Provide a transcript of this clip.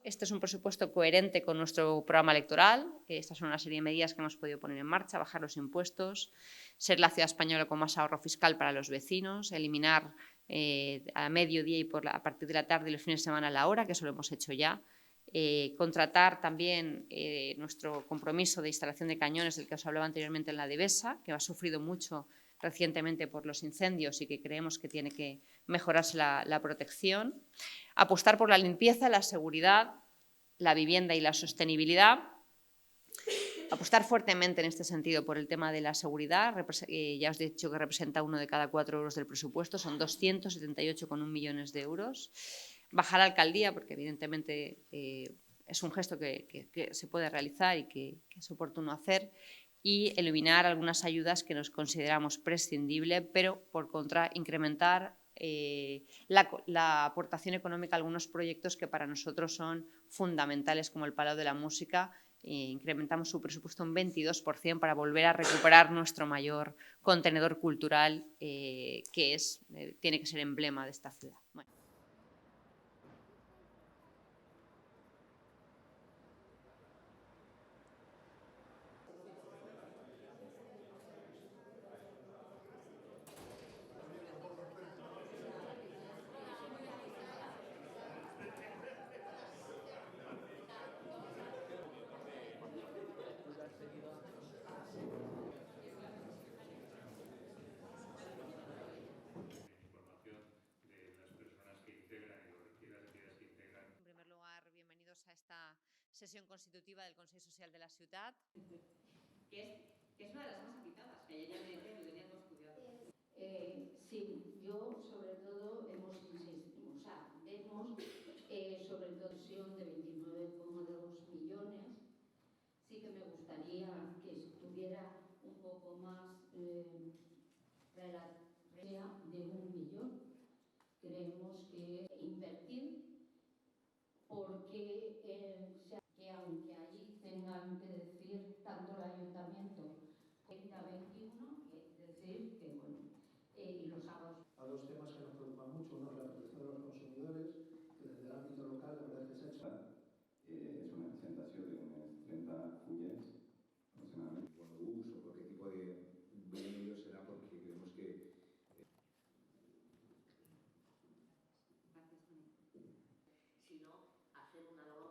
este es un presupuesto coherente con nuestro programa electoral. Estas son una serie de medidas que hemos podido poner en marcha: bajar los impuestos, ser la ciudad española con más ahorro fiscal para los vecinos, eliminar a mediodía y a partir de la tarde y los fines de semana la hora, que eso lo hemos hecho ya. Contratar también nuestro compromiso de instalación de cañones, del que os hablaba anteriormente, en la Devesa, que ha sufrido mucho recientemente por los incendios y que creemos que tiene que mejorarse la protección. Apostar por la limpieza, la seguridad, la vivienda y la sostenibilidad. Apostar fuertemente en este sentido por el tema de la seguridad. Ya os he dicho que representa 1 de cada 4 euros del presupuesto, son 278,1 millones de euros. Bajar la alcaldía, porque evidentemente es un gesto que se puede realizar y que es oportuno hacer. Y eliminar algunas ayudas que nos consideramos prescindibles, pero por contra incrementar la aportación económica a algunos proyectos que para nosotros son fundamentales, como el Palau de la Música. Incrementamos su presupuesto un 22% para volver a recuperar nuestro mayor contenedor cultural, que tiene que ser emblema de esta ciudad. Bueno. Bienvenidos a esta sesión constitutiva del Consejo Social de la Ciudad, que es una de las más agitadas, que ayer ya me decía que tenía todo estudiado. Sí, yo sobre todo vemos sobre todo de 29,2 millones. Sí que me gustaría que estuviera un poco más de 1 millón. Creemos que invertir porque que aunque allí tengan que decir tanto el ayuntamiento 2021, decir que bueno, y los ahorros. A dos temas que nos preocupan mucho. Uno es la protección de los consumidores, que desde el ámbito local la verdad es que se ha hecho. És una presentació d'unes 30 fulles aproximadamente. Bonobús o por qué tipo de medio será, porque creemos que sino hacer una labor